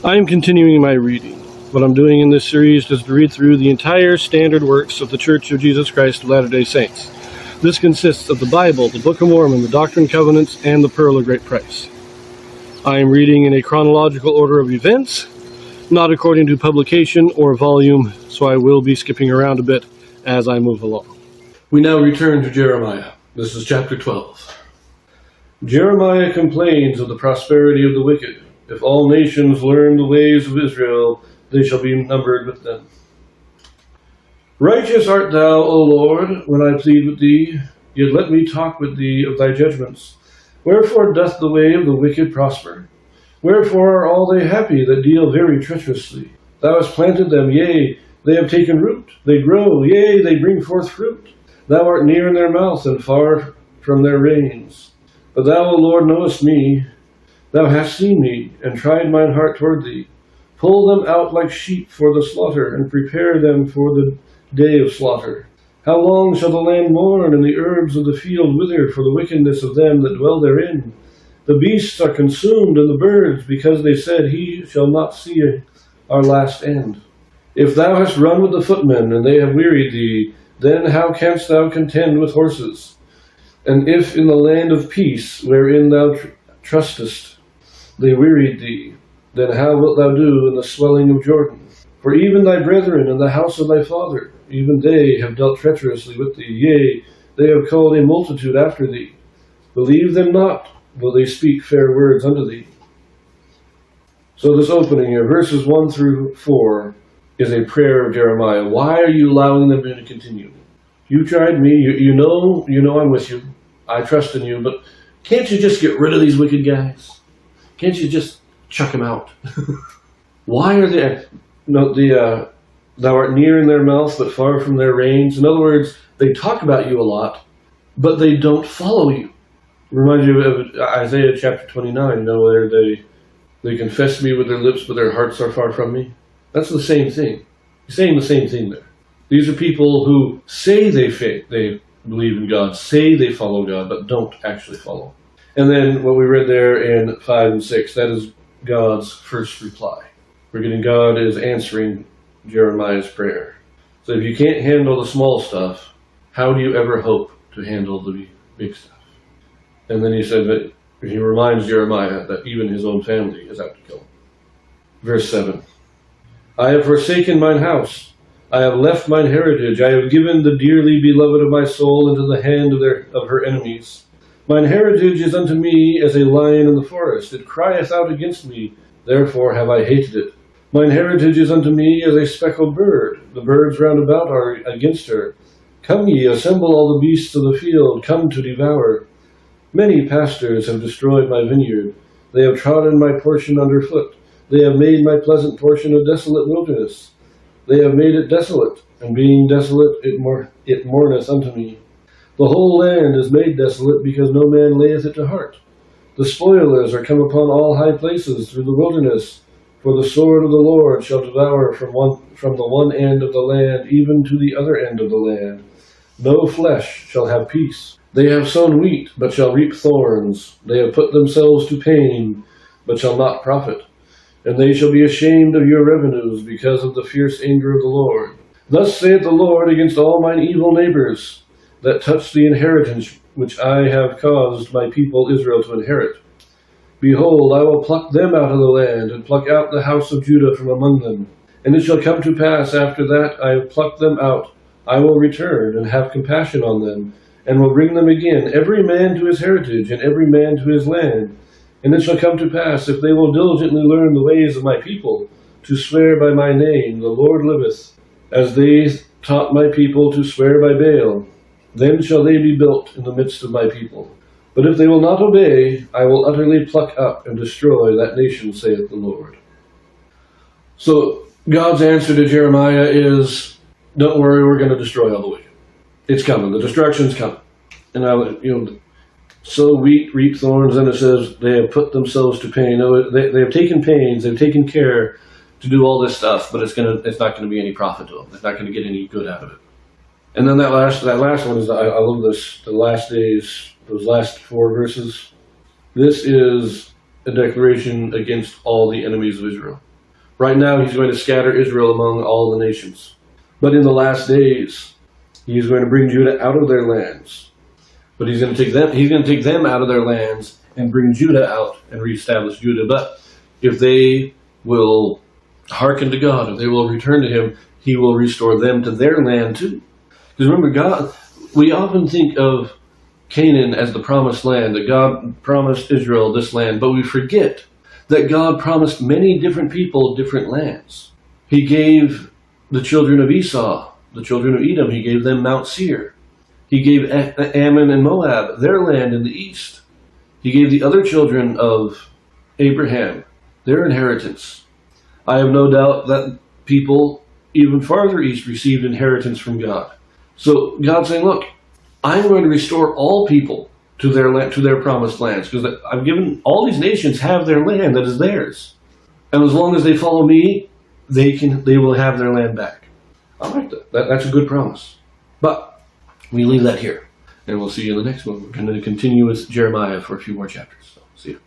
I am continuing my reading. What I'm doing in this series is to read through the entire standard works of the Church of Jesus Christ of Latter-day Saints. This consists of the Bible, the Book of Mormon, the Doctrine and Covenants, and the Pearl of Great Price. I am reading in a chronological order of events, not according to publication or volume, so I will be skipping around a bit as I move along. We now return to Jeremiah. This is chapter 12. Jeremiah complains of the prosperity of the wicked. If all nations learn the ways of Israel, they shall be numbered with them. Righteous art thou, O Lord, when I plead with thee, yet let me talk with thee of thy judgments. Wherefore doth the way of the wicked prosper? Wherefore are all they happy that deal very treacherously? Thou hast planted them, yea, they have taken root. They grow, yea, they bring forth fruit. Thou art near in their mouth and far from their reins. But thou, O Lord, knowest me. Thou hast seen me, and tried mine heart toward thee. Pull them out like sheep for the slaughter, and prepare them for the day of slaughter. How long shall the land mourn, and the herbs of the field wither for the wickedness of them that dwell therein? The beasts are consumed, and the birds, because they said, He shall not see our last end. If thou hast run with the footmen, and they have wearied thee, then how canst thou contend with horses? And if in the land of peace, wherein thou trustest, they wearied thee, then how wilt thou do in the swelling of Jordan? For even thy brethren in the house of thy father, even they have dealt treacherously with thee. Yea, they have called a multitude after thee. Believe them not, though they speak fair words unto thee. So this opening here, verses 1 through 4, is a prayer of Jeremiah. Why are you allowing them to continue? You tried me, you know I'm with you. I trust in you, but can't you just get rid of these wicked guys? Can't you just chuck them out? Why are they... No, thou art near in their mouth, but far from their reins. In other words, they talk about you a lot, but they don't follow you. Reminds you of Isaiah chapter 29, where they confess me with their lips, but their hearts are far from me. That's the same thing. He's saying the same thing there. These are people who say they believe in God, say they follow God, but don't actually follow. And then what we read there in 5 and 6, that is God's first reply. We're getting God is answering Jeremiah's prayer. So if you can't handle the small stuff, how do you ever hope to handle the big stuff? And then he said that he reminds Jeremiah that even his own family is out to kill him. Verse 7. I have forsaken mine house. I have left mine heritage. I have given the dearly beloved of my soul into the hand of her enemies. Mine heritage is unto me as a lion in the forest. It crieth out against me, therefore have I hated it. Mine heritage is unto me as a speckled bird. The birds round about are against her. Come ye, assemble all the beasts of the field, come to devour. Many pastors have destroyed my vineyard. They have trodden my portion under foot. They have made my pleasant portion a desolate wilderness. They have made it desolate, and being desolate it mourneth unto me. The whole land is made desolate, because no man layeth it to heart. The spoilers are come upon all high places through the wilderness, for the sword of the Lord shall devour from the one end of the land even to the other end of the land. No flesh shall have peace. They have sown wheat, but shall reap thorns. They have put themselves to pain, but shall not profit. And they shall be ashamed of your revenues, because of the fierce anger of the Lord. Thus saith the Lord against all mine evil neighbors, that touch the inheritance which I have caused my people Israel to inherit. Behold, I will pluck them out of the land, and pluck out the house of Judah from among them. And it shall come to pass after that I have plucked them out, I will return, and have compassion on them, and will bring them again, every man to his heritage, and every man to his land. And it shall come to pass, if they will diligently learn the ways of my people, to swear by my name, the Lord liveth, as they taught my people to swear by Baal, then shall they be built in the midst of my people. But if they will not obey, I will utterly pluck up and destroy that nation, saith the Lord. So God's answer to Jeremiah is, don't worry, we're going to destroy all the wicked. It's coming. The destruction's coming. And sow wheat, reap thorns, and it says they have put themselves to pain. They have taken pains, they've taken care to do all this stuff, but it's not going to be any profit to them. It's not going to get any good out of it. And then that last one is, I love this, the last days, those last 4 verses. This is a declaration against all the enemies of Israel. Right now, he's going to scatter Israel among all the nations. But in the last days, he's going to bring Judah out of their lands. But he's going to take them out of their lands and bring Judah out and reestablish Judah. But if they will hearken to God, if they will return to him, he will restore them to their land too. Because remember, God, we often think of Canaan as the promised land, that God promised Israel this land, but we forget that God promised many different people different lands. He gave the children of Esau, the children of Edom, he gave them Mount Seir. He gave Ammon and Moab their land in the east. He gave the other children of Abraham their inheritance. I have no doubt that people even farther east received inheritance from God. So God's saying, look, I'm going to restore all people to their promised lands, because I've given all these nations have their land that is theirs, and as long as they follow me, they will have their land back. I like that. That's a good promise. But we leave that here, and we'll see you in the next one. We're going to continue with Jeremiah for a few more chapters. So see you.